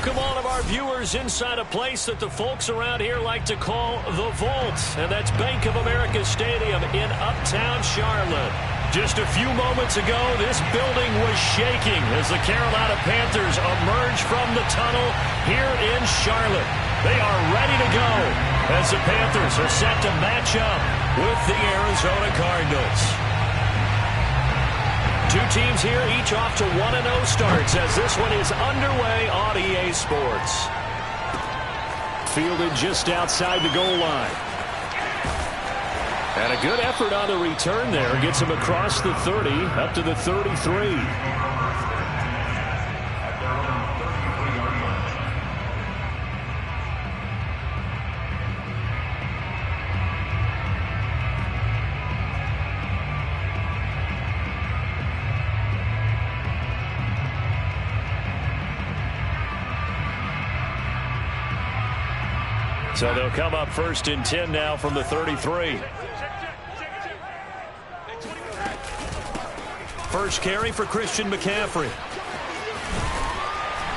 Welcome all of our viewers inside a place that the folks around here like to call the Vault, and that's Bank of America Stadium in Uptown Charlotte. Just a few moments ago, this building was shaking as the Carolina Panthers emerged from the tunnel here in Charlotte. They are ready to go as the Panthers are set to match up with the Arizona Cardinals. Two teams here, each off to 1-0 starts as this one is underway on EA Sports. Fielded just outside the goal line. And a good effort on the return there. Gets him across the 30, up to the 33. So they'll come up 1st and 10 now from the 33. First carry for Christian McCaffrey.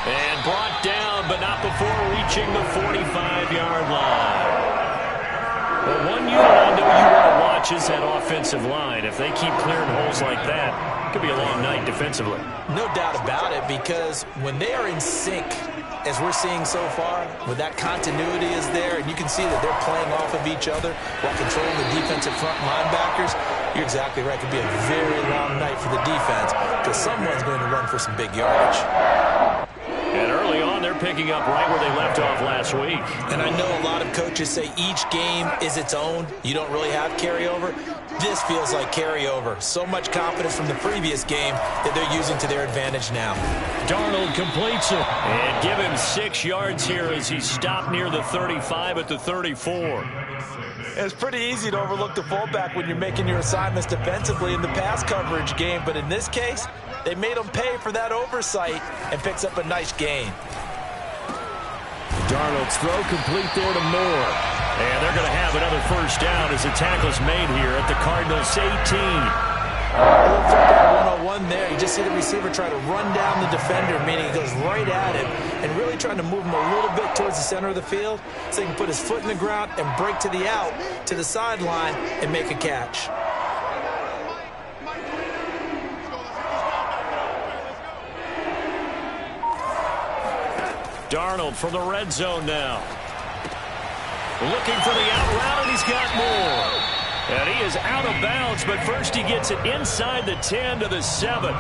And brought down, but not before reaching the 45-yard line. But one unit I know you want to watch is that offensive line. If they keep clearing holes like that, it could be a long night defensively. No doubt about it, because when they are in sync, as we're seeing so far, when that continuity is there, and you can see that they're playing off of each other while controlling the defensive front linebackers, you're exactly right. It could be a very long night for the defense because someone's going to run for some big yardage. And early on, they're picking up right where they left off last week. And I know a lot of coaches say each game is its own. You don't really have carryover. This feels like carryover. So much confidence from the previous game that they're using to their advantage now. Darnold completes it. And give him 6 yards here as he stopped near the 35 at the 34. It's pretty easy to overlook the fullback when you're making your assignments defensively in the pass coverage game. But in this case, they made him pay for that oversight and picks up a nice gain. Darnold's throw complete there to Moore. And they're going to have another first down as the tackle's made here at the Cardinals 18. A little football 101 there. You just see the receiver try to run down the defender, meaning he goes right at him and really trying to move him a little bit towards the center of the field so he can put his foot in the ground and break to the out, to the sideline, and make a catch. Darnold from the red zone now. Looking for the out route, and he's got more. And he is out of bounds, but first he gets it inside the 10 to the 7.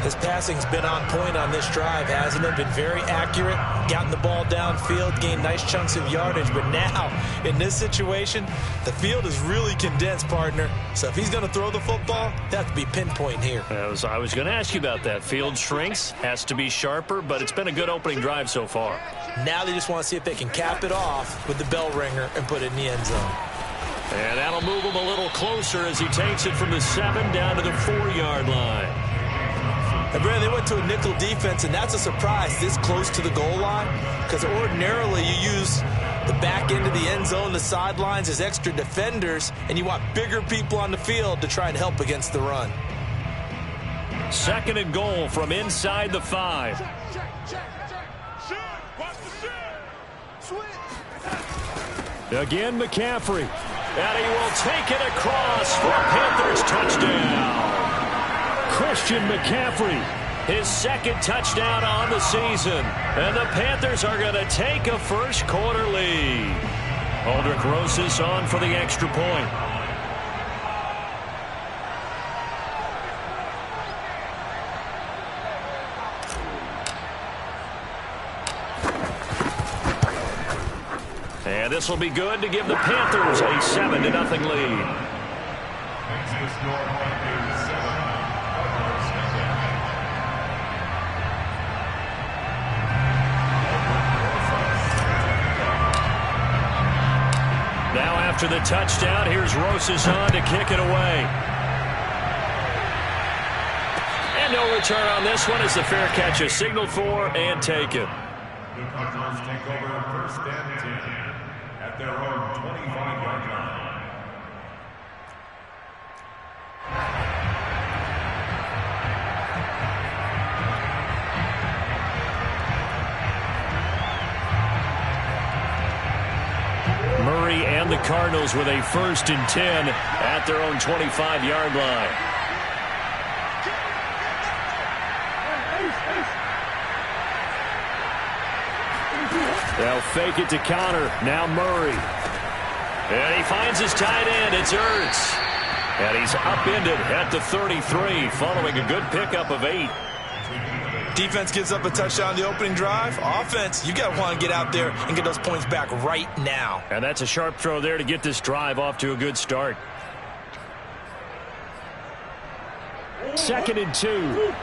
His passing's been on point on this drive, hasn't it? Been very accurate, gotten the ball downfield, gained nice chunks of yardage. But now, in this situation, the field is really condensed, partner. So if he's going to throw the football, they have to be pinpoint here. I was going to ask you about that. Field shrinks, has to be sharper, but it's been a good opening drive so far. Now they just want to see if they can cap it off with the bell ringer and put it in the end zone. And that'll move him a little closer as he takes it from the 7 down to the 4-yard line. And Brandon, they went to a nickel defense, and that's a surprise this close to the goal line, because ordinarily you use the back end of the end zone, the sidelines as extra defenders, and you want bigger people on the field to try and help against the run. 2nd and goal from inside the 5. Again, McCaffrey. And he will take it across for a Panthers touchdown. Christian McCaffrey, his 2nd touchdown on the season. And the Panthers are going to take a first-quarter lead. Aldrich Rosas on for the extra point. And this will be good to give the Panthers a 7-0 lead. Now after the touchdown, here's Rosas on to kick it away. And no return on this one as the fair catch is signaled for and taken. The Cardinals take over 1st and 10 at their own 25-yard line. the Cardinals with a 1st and 10 at their own 25-yard line. They'll fake it to counter. Now Murray. And he finds his tight end. It's Ertz. And he's upended at the 33 following a good pickup of 8. Defense gives up a touchdown the opening drive. Offense, you got to want to get out there and get those points back right now. And that's a sharp throw there to get this drive off to a good start. 2nd and 2.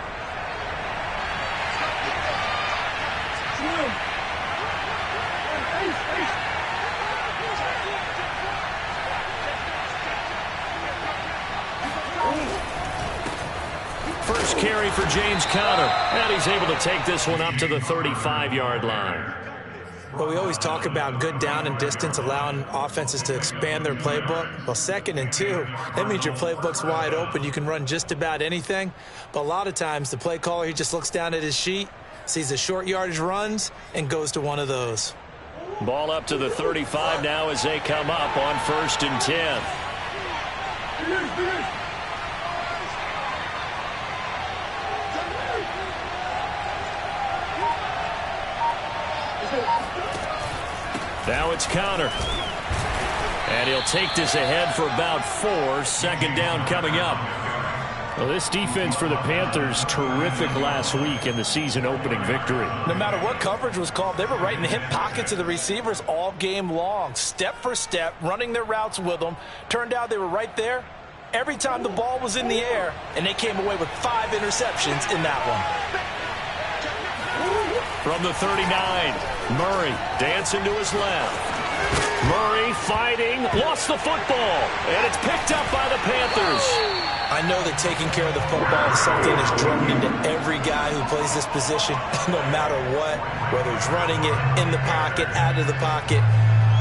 First carry for James Conner, and he's able to take this one up to the 35-yard line. Well, we always talk about good down and distance, allowing offenses to expand their playbook. Well, 2nd and 2, that means your playbook's wide open. You can run just about anything. But a lot of times, the play caller, he just looks down at his sheet, sees the short yardage runs, and goes to one of those. Ball up to the 35 now as they come up on 1st and 10. Now it's Conner. And he'll take this ahead for about 4. 2nd down coming up. Well, this defense for the Panthers, terrific last week in the season-opening victory. No matter what coverage was called, they were right in the hip pockets of the receivers all game long, step for step, running their routes with them. Turned out they were right there every time the ball was in the air, and they came away with 5 interceptions in that one. From the 39, Murray dancing to his left. Murray fighting, lost the football, and it's picked up by the Panthers. I know that taking care of the football is something that's drummed into every guy who plays this position, no matter what, whether it's running it, in the pocket, out of the pocket.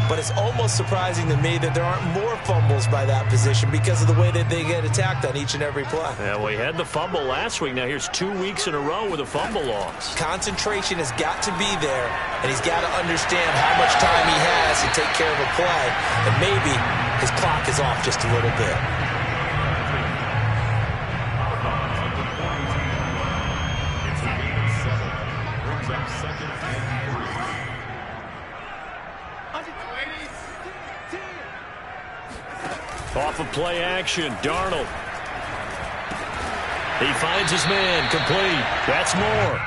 But it's almost surprising to me that there aren't more fumbles by that position because of the way that they get attacked on each and every play. Yeah, we had the fumble last week. Now here's 2 weeks in a row with a fumble loss. Concentration has got to be there, and he's got to understand how much time he has to take care of a play, and maybe his clock is off just a little bit. Off of play action, Darnold. He finds his man, complete. That's more.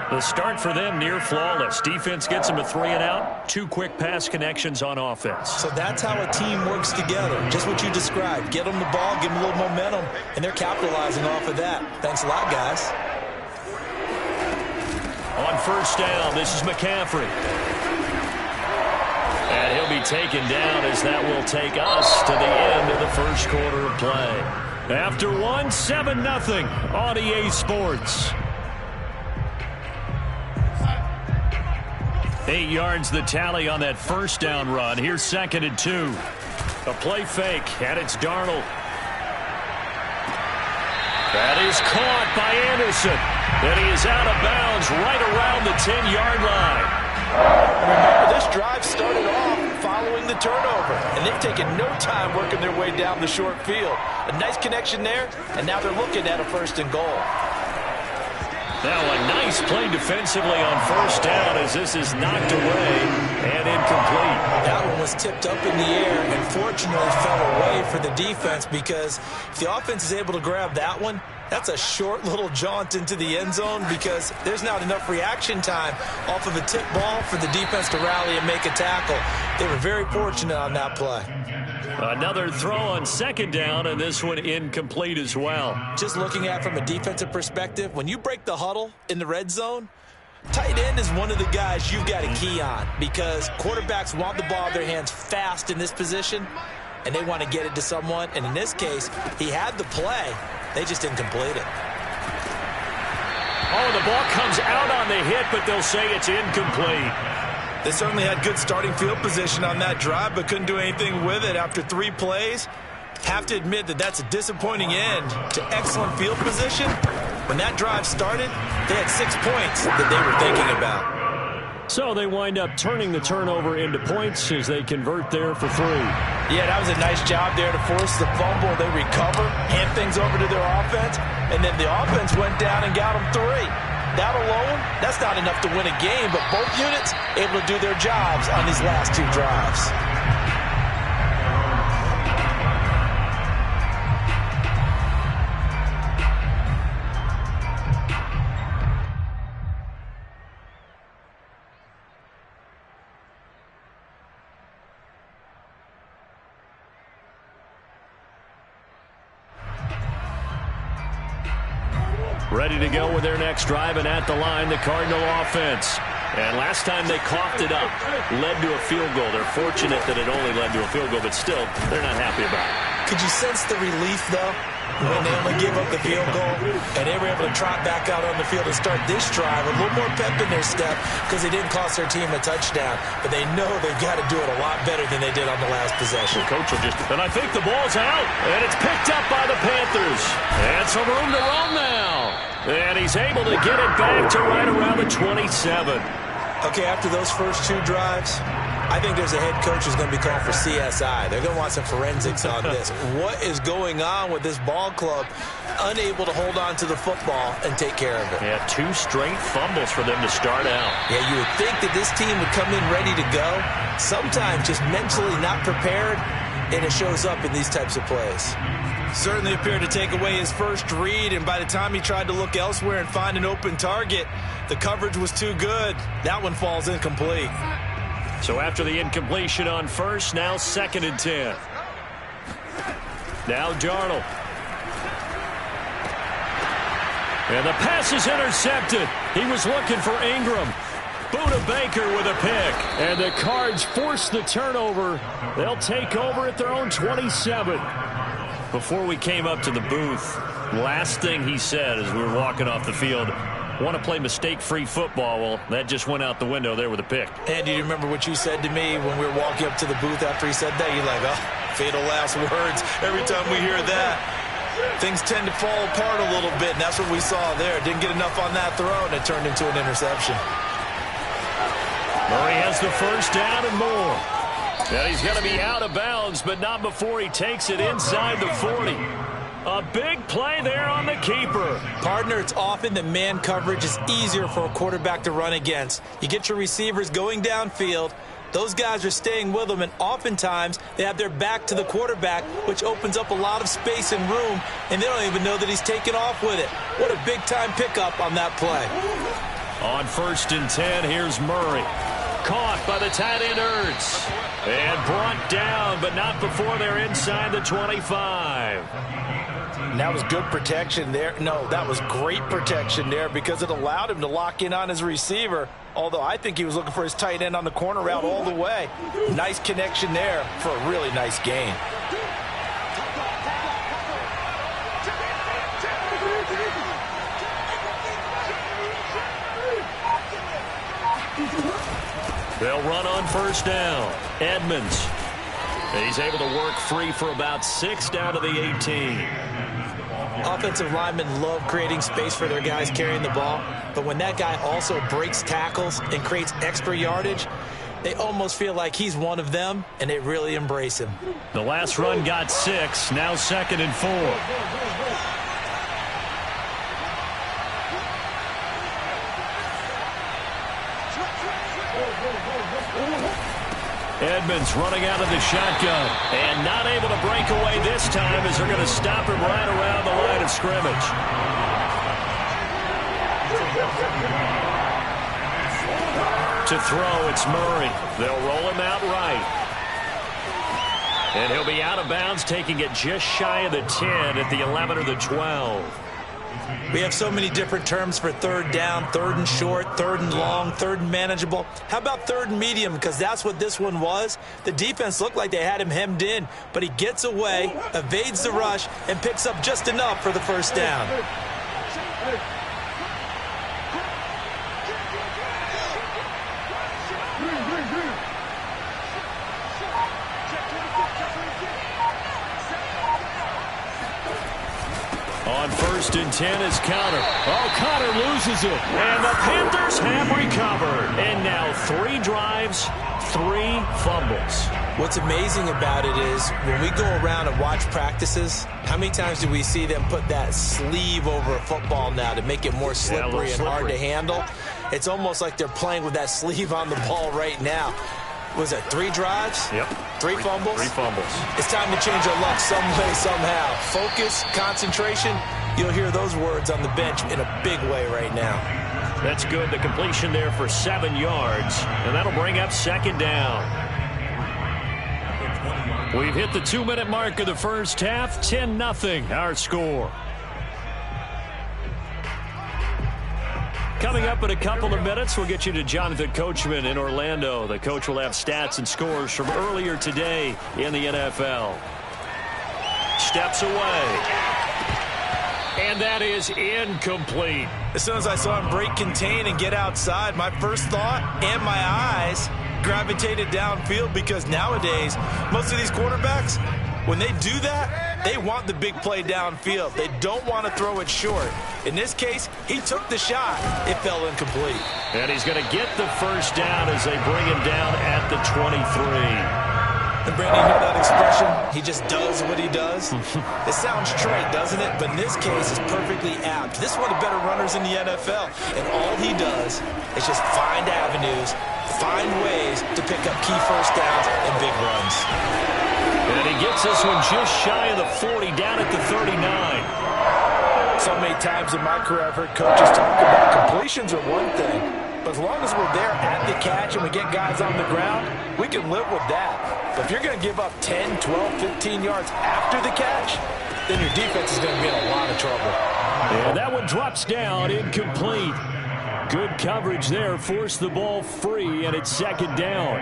The start for them near flawless. Defense gets them a 3 and out. 2 quick pass connections on offense. So that's how a team works together. Just what you described. Get them the ball, give them a little momentum, and they're capitalizing off of that. Thanks a lot, guys. On 1st down, this is McCaffrey. And he'll be taken down as that will take us to the end of the 1st quarter of play. After 1, 7-0 on EA Sports. 8 yards the tally on that 1st down run. Here's 2nd and 2. A play fake, and it's Darnold. That is caught by Anderson. And he is out of bounds right around the 10-yard line. Remember, this drive started off following the turnover, and they've taken no time working their way down the short field. A nice connection there, and now they're looking at a 1st and goal. Now a nice play defensively on 1st down as this is knocked away and incomplete. That one was tipped up in the air and fortunately fell away for the defense, because if the offense is able to grab that one, that's a short little jaunt into the end zone because there's not enough reaction time off of a tip ball for the defense to rally and make a tackle. They were very fortunate on that play. Another throw on 2nd down, and this one incomplete as well. Just looking at it from a defensive perspective, when you break the huddle in the red zone, tight end is one of the guys you've got to key on because quarterbacks want the ball in their hands fast in this position, and they want to get it to someone. And in this case, he had the play. They just didn't complete it. Oh, the ball comes out on the hit, but they'll say it's incomplete. They certainly had good starting field position on that drive, but couldn't do anything with it after 3 plays. Have to admit that that's a disappointing end to excellent field position. When that drive started, they had 6 points that they were thinking about. So they wind up turning the turnover into points as they convert there for 3. Yeah, that was a nice job there to force the fumble. They recover, hand things over to their offense, and then the offense went down and got them 3. That alone, that's not enough to win a game, but both units able to do their jobs on these last 2 drives. Ready to go with their next drive, and at the line, the Cardinal offense. And last time they coughed it up, led to a field goal. They're fortunate that it only led to a field goal, but still, they're not happy about it. Could you sense the relief, though, when they only gave up the field goal, and they were able to trot back out on the field and start this drive with a little more pep in their step because they didn't cost their team a touchdown, but they know they've got to do it a lot better than they did on the last possession. The coach will just, and I think the ball's out, and it's picked up by the Panthers. And some room to run now. And he's able to get it back to right around the 27. Okay, after those first 2 drives, I think there's a head coach who's going to be called for CSI. They're going to want some forensics on this. What is going on with this ball club? Unable to hold on to the football and take care of it. Yeah, 2 straight fumbles for them to start out. Yeah, you would think that this team would come in ready to go. Sometimes just mentally not prepared, and it shows up in these types of plays. Certainly appeared to take away his first read, and by the time he tried to look elsewhere and find an open target, the coverage was too good. That one falls incomplete. So after the incompletion on first, now 2nd and 10. Now Darnold. And the pass is intercepted. He was looking for Ingram. Buda Baker with a pick. And the Cards force the turnover. They'll take over at their own 27. Before we came up to the booth, last thing he said as we were walking off the field, want to play mistake-free football. Well, that just went out the window there with a pick. And do you remember what you said to me when we were walking up to the booth after he said that? You're like, oh, fatal last words. Every time we hear that, things tend to fall apart a little bit, and that's what we saw there. Didn't get enough on that throw, and it turned into an interception. Murray has the first down and more. Now he's going to be out of bounds, but not before he takes it inside the 40. A big play there on the keeper. Partner, it's often that man coverage is easier for a quarterback to run against. You get your receivers going downfield. Those guys are staying with them, and oftentimes they have their back to the quarterback, which opens up a lot of space and room, and they don't even know that he's taken off with it. What a big-time pickup on that play. On 1st and 10, here's Murray. Caught by the tight end Ertz. And brought down, but not before they're inside the 25. And that was good protection there. No, that was great protection there because it allowed him to lock in on his receiver, although I think he was looking for his tight end on the corner route all the way. Nice connection there for a really nice gain. They'll run on 1st down. Edmonds. He's able to work free for about 6 down to the 18. Offensive linemen love creating space for their guys carrying the ball, but when that guy also breaks tackles and creates extra yardage, they almost feel like he's one of them, and they really embrace him. The last run got 6, now 2nd and 4. Edmonds running out of the shotgun and not able to break away this time as they're going to stop him right around the line of scrimmage. To throw, it's Murray. They'll roll him out right. And he'll be out of bounds, taking it just shy of the 10 at the 11 or the 12. We have so many different terms for 3rd down, 3rd and short, 3rd and long, 3rd and manageable. How about 3rd and medium? Because that's what this one was. The defense looked like they had him hemmed in, but he gets away, evades the rush, and picks up just enough for the 1st down. On 1st and 10 is Conner. Oh, Conner loses it. And the Panthers have recovered. And now 3 drives, 3 fumbles. What's amazing about it is when we go around and watch practices, how many times do we see them put that sleeve over a football now to make it more slippery and hard to handle? It's almost like they're playing with that sleeve on the ball right now. Was it 3 drives? Yep. 3 fumbles? 3 fumbles. It's time to change our luck some way, somehow. Focus, concentration, you'll hear those words on the bench in a big way right now. That's good. The completion there for 7 yards. And that'll bring up 2nd down. We've hit the 2-minute mark of the first half. 10-0 our score. Coming up in a couple of minutes, we'll get you to Jonathan Coachman in Orlando. The coach will have stats and scores from earlier today in the NFL. Steps away. And that is incomplete. As soon as I saw him break contain and get outside, my first thought and my eyes gravitated downfield, because nowadays, most of these quarterbacks, when they do that, they want the big play downfield. They don't want to throw it short. In this case, he took the shot. It fell incomplete. And he's going to get the first down as they bring him down at the 23. And Brandon, you know that expression? He just does what he does? It sounds trite, doesn't it? But in this case, it's perfectly apt. This is one of the better runners in the NFL. And all he does is just find avenues, find ways to pick up key first downs and big runs. And he gets this one just shy of the 40, down at the 39. So many times in my career, I've heard coaches talk about completions are one thing. But as long as we're there at the catch and we get guys on the ground, we can live with that. But if you're going to give up 10, 12, 15 yards after the catch, then your defense is going to be in a lot of trouble. And that one drops down, incomplete. Good coverage there, forced the ball free, and it's 2nd down.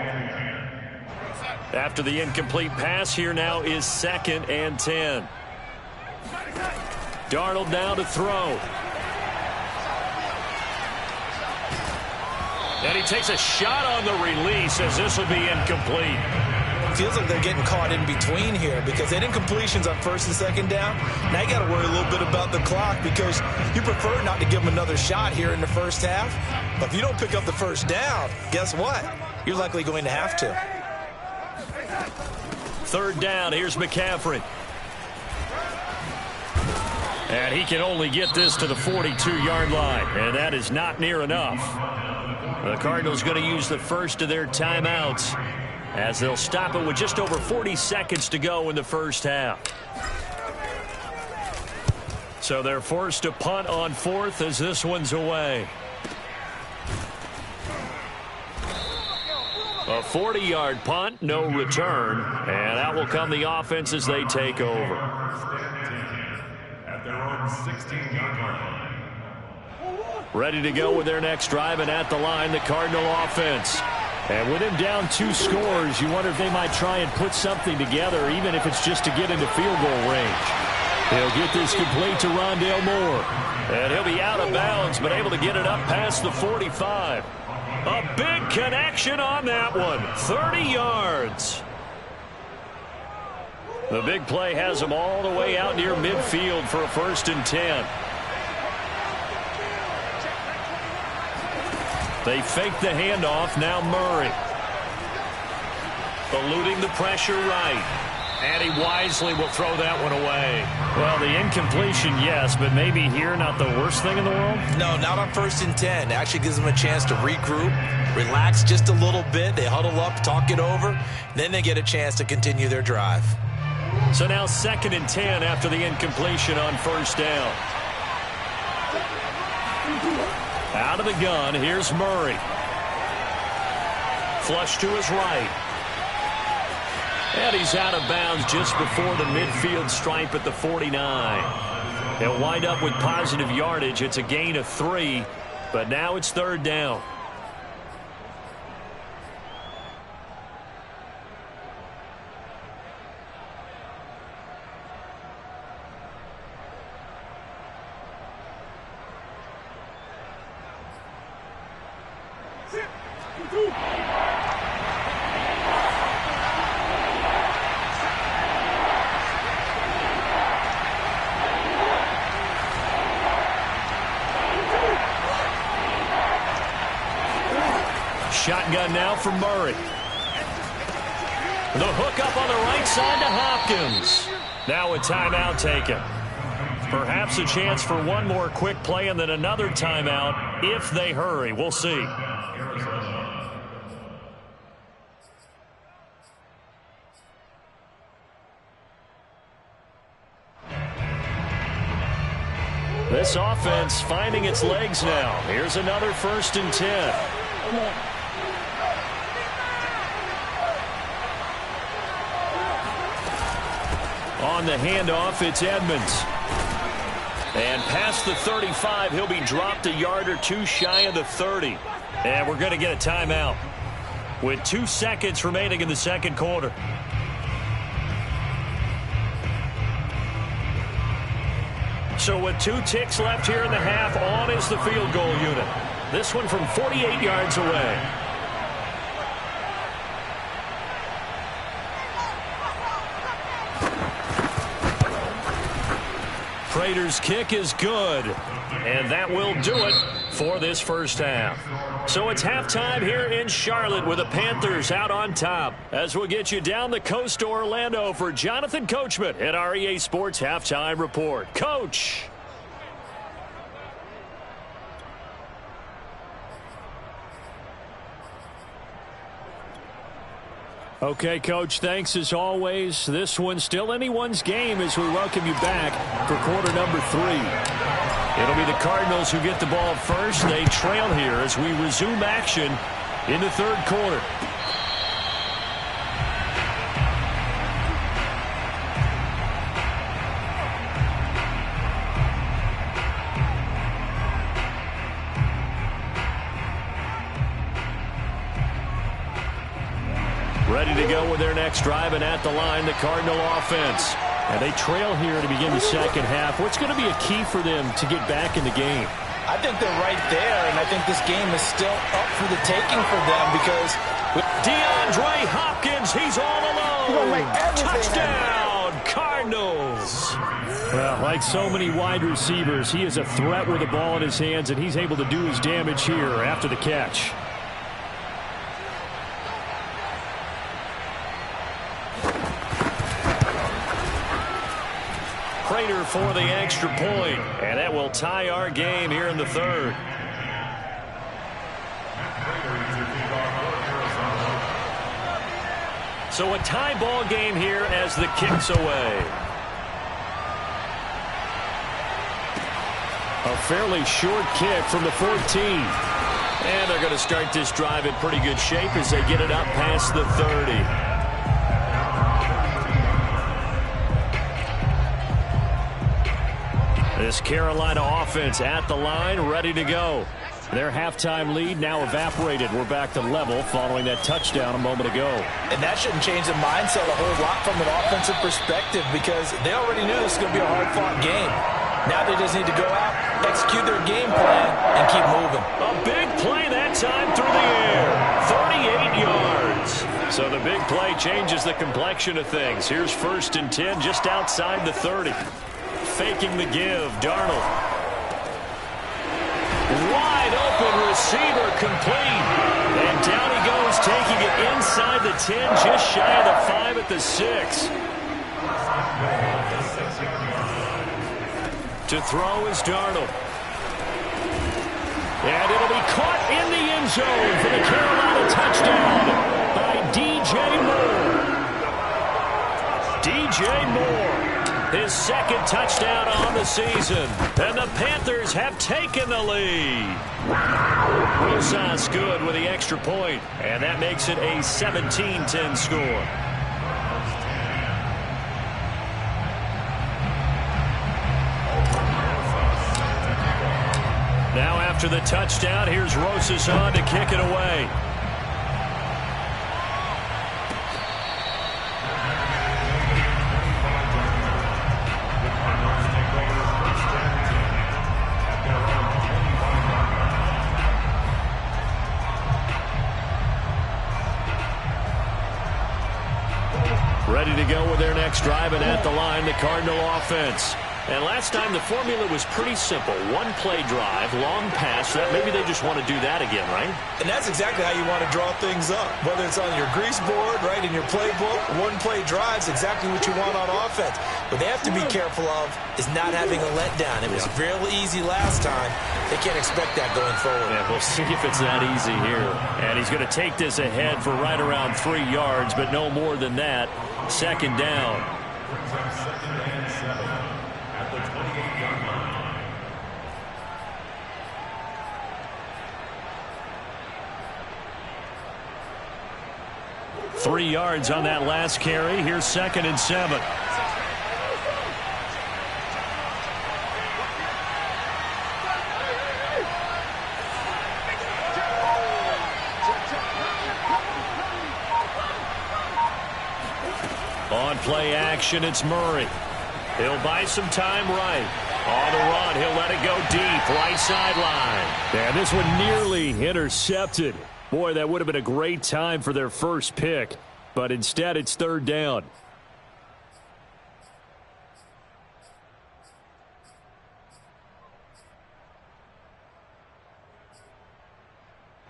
After the incomplete pass, here now is 2nd and 10. Darnold now to throw. And he takes a shot on the release as this will be incomplete. Feels like they're getting caught in between here because they had incompletions on 1st and 2nd down. Now you got to worry a little bit about the clock because you prefer not to give them another shot here in the first half. But if you don't pick up the first down, guess what? You're likely going to have to. 3rd down, here's McCaffrey. And he can only get this to the 42-yard line, and that is not near enough. The Cardinals going to use the first of their timeouts as they'll stop it with just over 40 seconds to go in the first half. So they're forced to punt on 4th as this one's away. A 40-yard punt, no return, and out will come the offense as they take over. At their own 16-yard line. Ready to go with their next drive, and at the line, the Cardinal offense. And with him down 2 scores, you wonder if they might try and put something together, even if it's just to get into field goal range. He'll get this complete to Rondale Moore. And he'll be out of bounds, but able to get it up past the 45. A big connection on that one. 30 yards. The big play has him all the way out near midfield for a 1st and 10. They fake the handoff. Now Murray. Eluding the pressure right. And he wisely will throw that one away. Well, the incompletion, yes, but maybe here not the worst thing in the world? No, not on 1st and 10. It actually gives them a chance to regroup, relax just a little bit. They huddle up, talk it over. Then they get a chance to continue their drive. So now 2nd and 10 after the incompletion on 1st down. Out of the gun, here's Murray. Flush to his right. And he's out of bounds just before the midfield stripe at the 49. He'll wind up with positive yardage. It's a gain of 3, but now it's 3rd down. Shotgun now for Murray. The hook up on the right side to Hopkins. Now a timeout taken. Perhaps a chance for one more quick play and then another timeout if they hurry. We'll see. This offense finding its legs now. Here's another 1st and 10. On the handoff, it's Edmonds. And past the 35, he'll be dropped a yard or two shy of the 30. And we're going to get a timeout with 2 seconds remaining in the second quarter. So with 2 ticks left here in the half, on is the field goal unit. This one from 48 yards away. Prater's kick is good. And that will do it for this first half. So it's halftime here in Charlotte with the Panthers out on top. As we'll get you down the coast to Orlando for Jonathan Coachman at our EA Sports Halftime Report. Coach. Okay, Coach, thanks as always. This one's still anyone's game as we welcome you back for quarter number 3. It'll be the Cardinals who get the ball first. They trail here as we resume action in the third quarter. Ready to go with their next drive, and at the line, the Cardinal offense. And they trail here to begin the second half. What's going to be a key for them to get back in the game? I think they're right there, and I think this game is still up for the taking for them because DeAndre Hopkins, he's all alone. Touchdown, Cardinals. Well, like so many wide receivers, he is a threat with the ball in his hands, and he's able to do his damage here after the catch. Prater for the extra point, and that will tie our game here in the third. So a tie ball game here as the kick's away. A fairly short kick from the 14. And they're going to start this drive in pretty good shape as they get it up past the 30. This Carolina offense at the line, ready to go. Their halftime lead now evaporated. We're back to level following that touchdown a moment ago. And that shouldn't change the mindset a whole lot from an offensive perspective because they already knew this was going to be a hard-fought game. Now they just need to go out, execute their game plan, and keep moving. A big play that time through the air. 38 yards. So the big play changes the complexion of things. Here's 1st and 10 just outside the 30. Faking the give, Darnold. Wide open receiver complete. And down he goes, taking it inside the 10, just shy of the 5 at the 6. To throw is Darnold. And it'll be caught in the end zone for the Carolina touchdown by DJ Moore. His second touchdown on the season. And the Panthers have taken the lead. Rosas good with the extra point. And that makes it a 17-10 score. Now after the touchdown, here's Rosas on to kick it away. Ready to go with their next drive, and at the line, the Cardinal offense. And last time the formula was pretty simple. One play drive, long pass. Maybe they just want to do that again, right? And that's exactly how you want to draw things up. Whether it's on your grease board, right, in your playbook, one play drive is exactly what you want on offense. What they have to be careful of is not having a letdown. It was real easy last time. They can't expect that going forward. Yeah, we'll see if it's that easy here. And he's going to take this ahead for right around 3 yards, but no more than that. Second down. Second and 7 at the 28-yard line. Three yards on that last carry. Here's second and 7. On play action, it's Murray. He'll buy some time right. On the run, he'll let it go deep, right sideline. And this one nearly intercepted. Boy, that would have been a great time for their first pick. But instead, it's third down.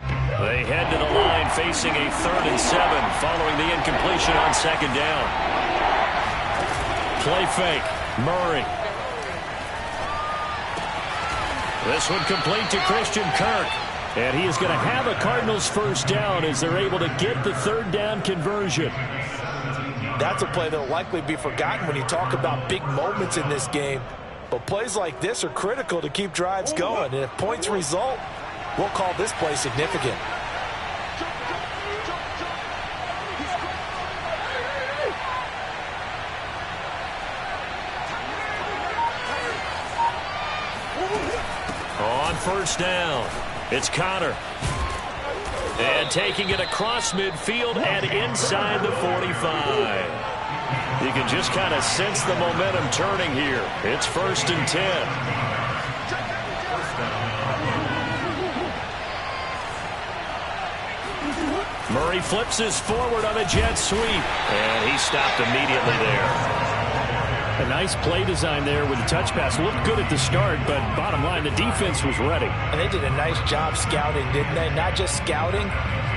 They head to the line facing a 3rd and 7 following the incompletion on second down. Play fake. Murray. This one complete to Christian Kirk. And he is going to have a Cardinals first down as they're able to get the third down conversion. That's a play that will likely be forgotten when you talk about big moments in this game. But plays like this are critical to keep drives going. And if points result, we'll call this play significant. On first down, it's Connor. And taking it across midfield and inside the 45. You can just kind of sense the momentum turning here. It's 1st and 10. Murray flips this forward on a jet sweep. And he stopped immediately there. A nice play design there with the touch pass. Looked good at the start, but bottom line, the defense was ready. And they did a nice job scouting, didn't they? Not just scouting,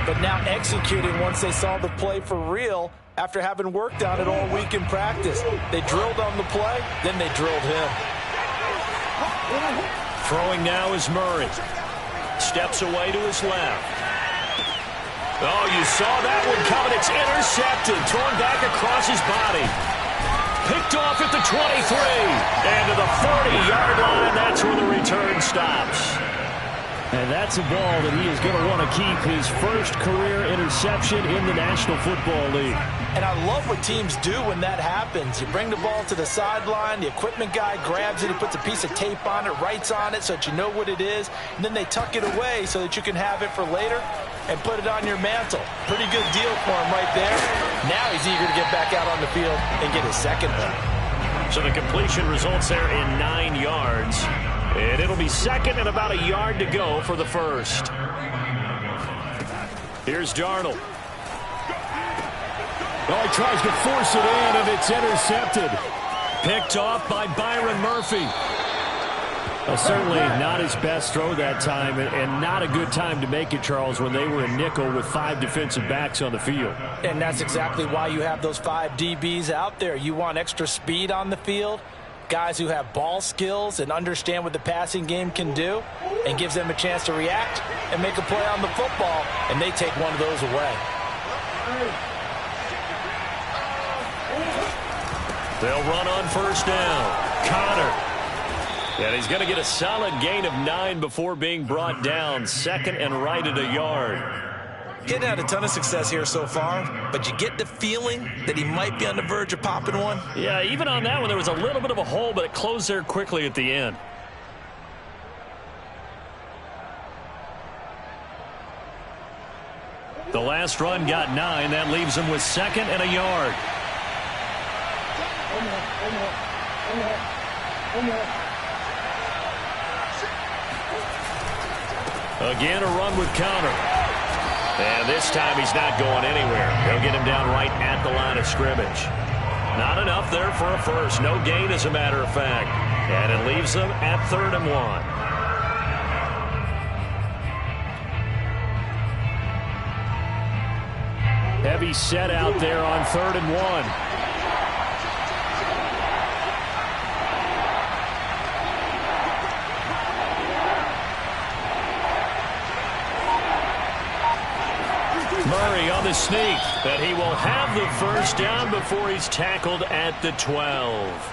but now executing once they saw the play for real after having worked on it all week in practice. They drilled on the play, then they drilled him. Throwing now is Murray. Steps away to his left. Oh, you saw that one coming. It's intercepted. Thrown back across his body. Picked off at the 23. And to the 40-yard line, that's where the return stops. And that's a ball that he is going to want to keep, his first career interception in the National Football League. And I love what teams do when that happens. You bring the ball to the sideline, the equipment guy grabs it, he puts a piece of tape on it, writes on it so that you know what it is, and then they tuck it away so that you can have it for later and put it on your mantle. Pretty good deal for him right there. Now he's eager to get back out on the field and get his second one. So the completion results there in 9 yards. And it'll be second and about a yard to go for the first. Here's Darnold. Oh, he tries to force it in, and it's intercepted. Picked off by Byron Murphy. Certainly not his best throw that time, and not a good time to make it, Charles, when they were in nickel with 5 defensive backs on the field. And that's exactly why you have those 5 DBs out there. You want extra speed on the field, guys who have ball skills and understand what the passing game can do, and gives them a chance to react and make a play on the football, and they take one of those away. They'll run on first down. Connor. And he's going to get a solid gain of 9 before being brought down. Second and right at a yard. Getting had a ton of success here so far, but you get the feeling that he might be on the verge of popping one. Yeah, even on that one, there was a little bit of a hole, but it closed there quickly at the end. The last run got 9. That leaves him with second and a yard. Again, a run with Connor. And this time he's not going anywhere. They'll get him down right at the line of scrimmage. Not enough there for a first. No gain, as a matter of fact. And it leaves them at 3rd and 1. Heavy set out there on 3rd and 1. Murray on the sneak, but he will have the first down before he's tackled at the 12.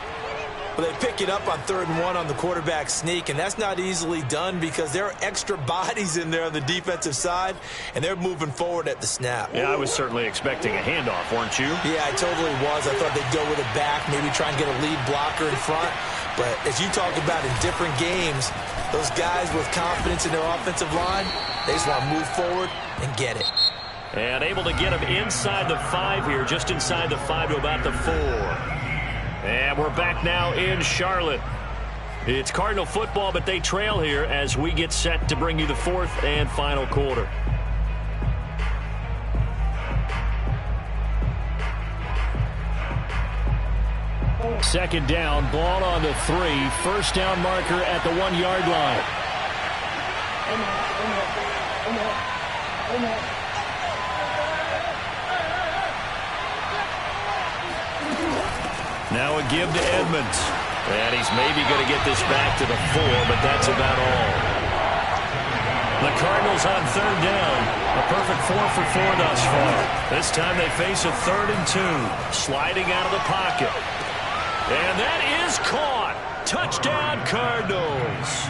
Well, they pick it up on 3rd and 1 on the quarterback sneak, and that's not easily done because there are extra bodies in there on the defensive side, and they're moving forward at the snap. Yeah, I was certainly expecting a handoff, weren't you? Yeah, I totally was. I thought they'd go with it back, maybe try and get a lead blocker in front. But as you talked about in different games, those guys with confidence in their offensive line, they just want to move forward and get it. And able to get him inside the 5 here, just inside the 5 to about the 4. And we're back now in Charlotte. It's Cardinal football, but they trail here as we get set to bring you the 4th and final quarter. Second down, ball on the 3. First down marker at the 1-yard line. Now a give to Edmonds. And he's maybe going to get this back to the 4, but that's about all. The Cardinals on 3rd down. A perfect 4 for 4 thus far. This time they face a 3rd and 2. Sliding out of the pocket. And that is caught. Touchdown, Cardinals.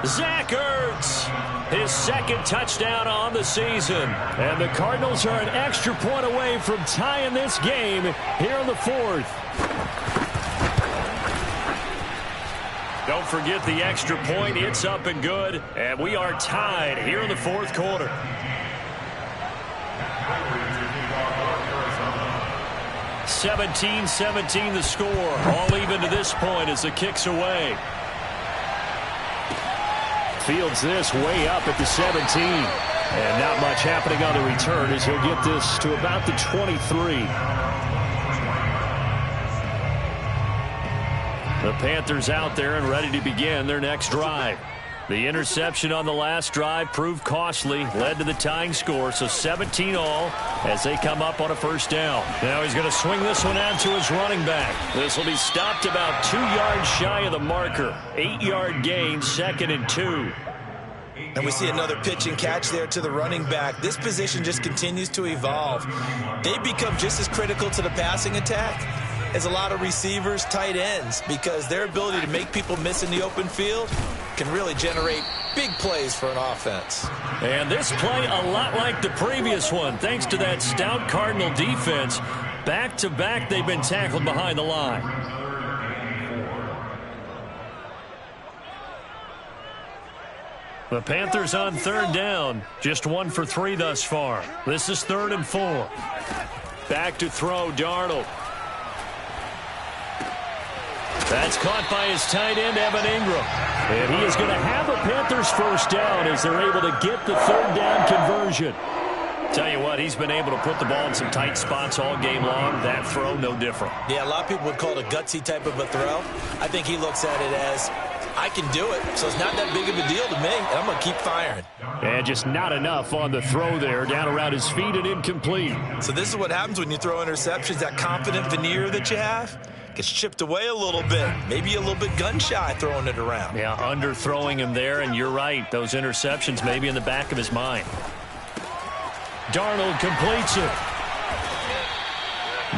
Zach Ertz, his 2nd touchdown on the season. And the Cardinals are an extra point away from tying this game here in the 4th. Don't forget the extra point. It's up and good. And we are tied here in the 4th quarter. 17-17 the score. All even to this point as the kick's away. Fields this way up at the 17. And not much happening on the return as he'll get this to about the 23. The Panthers out there and ready to begin their next drive. The interception on the last drive proved costly, led to the tying score, so 17 all as they come up on a first down. Now he's going to swing this one out to his running back. This will be stopped about 2 yards shy of the marker. 8-yard gain, 2nd and 2. And we see another pitch and catch there to the running back. This position just continues to evolve. They become just as critical to the passing attack as a lot of receivers, tight ends, because their ability to make people miss in the open field can really generate big plays for an offense. And this play a lot like the previous one, thanks to that stout Cardinal defense. Back-to-back, they've been tackled behind the line. The Panthers on 3rd down, just 1 for 3 thus far. This is 3rd and 4. Back to throw, Darnold. That's caught by his tight end, Evan Ingram. And he is going to have a Panthers first down as they're able to get the 3rd down conversion. Tell you what, he's been able to put the ball in some tight spots all game long. That throw, no different. Yeah, a lot of people would call it a gutsy type of a throw. I think he looks at it as, I can do it, so it's not that big of a deal to me, and I'm going to keep firing. And just not enough on the throw there, down around his feet and incomplete. So this is what happens when you throw interceptions, that confident veneer that you have gets chipped away a little bit. Maybe a little bit gun-shy throwing it around. Yeah, underthrowing him there, and you're right. Those interceptions may be in the back of his mind. Darnold completes it.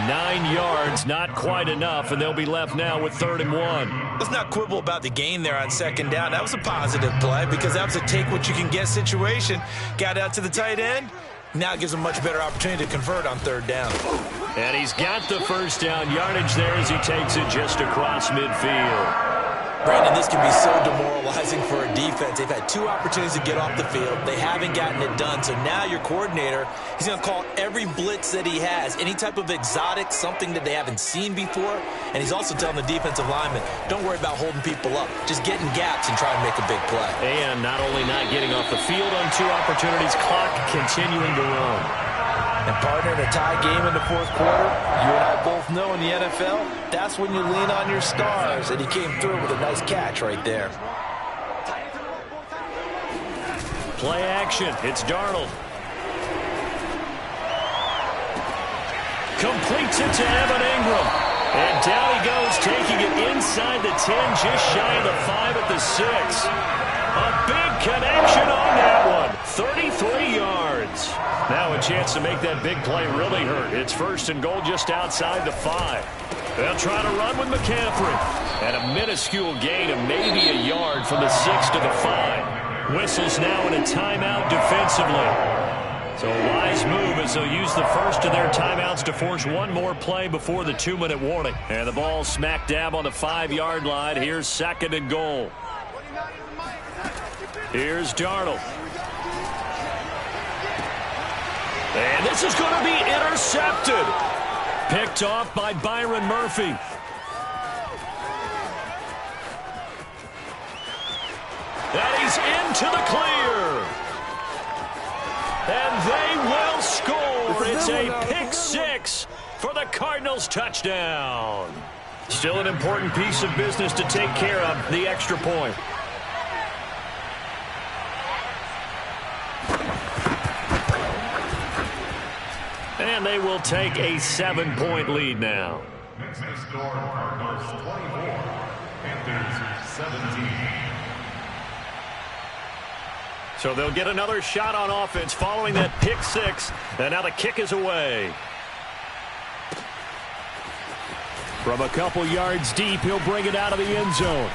9 yards, not quite enough, and they'll be left now with 3rd and 1. Let's not quibble about the gain there on 2nd down. That was a positive play because that was a take-what-you-can-get situation. Got out to the tight end. Now it gives him a much better opportunity to convert on 3rd down. And he's got the first down yardage there as he takes it just across midfield. Brandon, this can be so demoralizing for a defense. They've had 2 opportunities to get off the field. They haven't gotten it done. So now your coordinator, he's going to call every blitz that he has, any type of exotic, something that they haven't seen before. And he's also telling the defensive lineman, don't worry about holding people up. Just get in gaps and try and make a big play. And not only not getting off the field on 2 opportunities, clock continuing to run. And partner, in a tie game in the fourth quarter, you and I both know in the NFL, that's when you lean on your stars. And he came through with a nice catch right there. Play action. It's Darnold. Completes it to Evan Ingram. And down he goes, taking it inside the 10, just shy of the 5 at the 6. A big connection on that one. 33 yards. Now a chance to make that big play really hurt. It's first and goal just outside the 5. They'll try to run with McCaffrey. And a minuscule gain of maybe a yard from the 6 to the 5. Whistles now in a timeout defensively. So a wise move as they'll use the first of their timeouts to force one more play before the 2-minute warning. And the ball smack dab on the 5-yard line. Here's second and goal. Here's Darnold. And this is going to be intercepted. Picked off by Byron Murphy. And he's into the clear. And they will score. It's a pick 6 for the Cardinals touchdown. Still an important piece of business to take care of, the extra point. And they will take a 7-point lead now. Next to score, Cardinals 24, Panthers 17. So they'll get another shot on offense following that pick 6. And now the kick is away. From a couple yards deep, he'll bring it out of the end zone.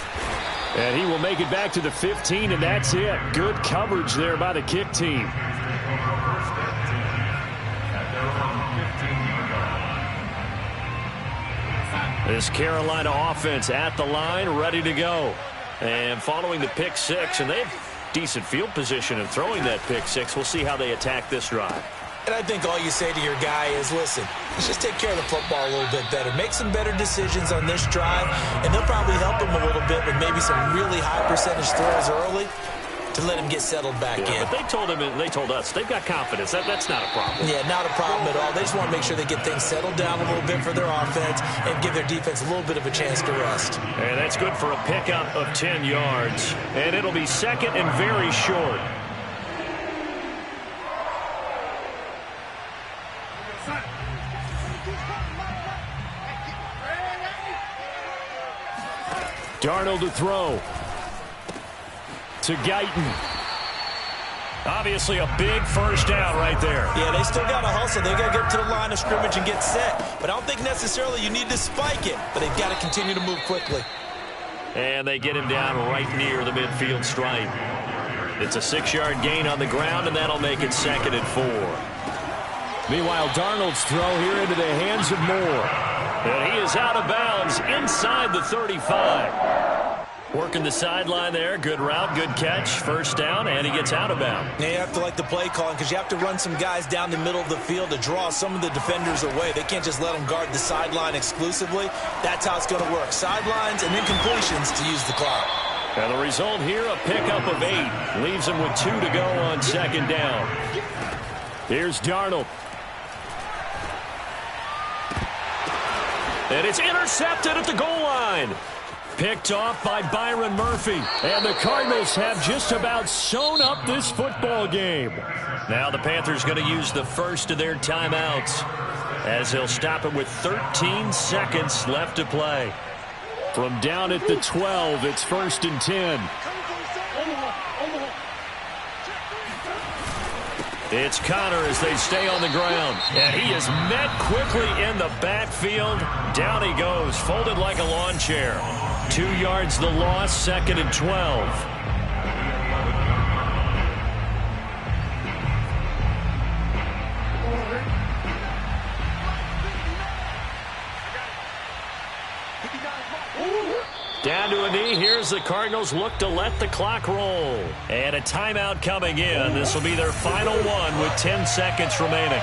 And he will make it back to the 15, and that's it. Good coverage there by the kick team. This Carolina offense at the line, ready to go. And following the pick 6, and they have decent field position in throwing that pick 6. We'll see how they attack this drive. And I think all you say to your guy is, listen, let's just take care of the football a little bit better. Make some better decisions on this drive, and they'll probably help him a little bit with maybe some really high percentage throws early to let him get settled back in. But they told him, and they told us, they've got confidence. That's not a problem. Yeah, not a problem at all. They just want to make sure they get things settled down a little bit for their offense and give their defense a little bit of a chance to rest. And that's good for a pickup of 10 yards. And it'll be second and very short. Darnold to throw. To Guyton. Obviously a big first down right there. Yeah, they still got to hustle. They got to get to the line of scrimmage and get set. But I don't think necessarily you need to spike it. But they've got to continue to move quickly. And they get him down right near the midfield stripe. It's a 6-yard gain on the ground, and that'll make it second and 4. Meanwhile, Darnold's throw here into the hands of Moore. And he is out of bounds inside the 35. Working the sideline there. Good route, good catch. First down, and he gets out of bounds. Yeah, you have to like the play calling because you have to run some guys down the middle of the field to draw some of the defenders away. They can't just let them guard the sideline exclusively. That's how it's going to work. Sidelines and then completions to use the clock. And the result here, a pickup of 8. Leaves him with 2 to go on second down. Here's Darnold. And it's intercepted at the goal line. Picked off by Byron Murphy. And the Cardinals have just about sewn up this football game. Now the Panthers going to use the first of their timeouts as they'll stop it with 13 seconds left to play. From down at the 12, it's first and 10. It's Connor as they stay on the ground. And he is met quickly in the backfield. Down he goes, folded like a lawn chair. 2 yards the loss, second and 12. Down to a knee. Here's the Cardinals look to let the clock roll. And a timeout coming in. This will be their final one with 10 seconds remaining.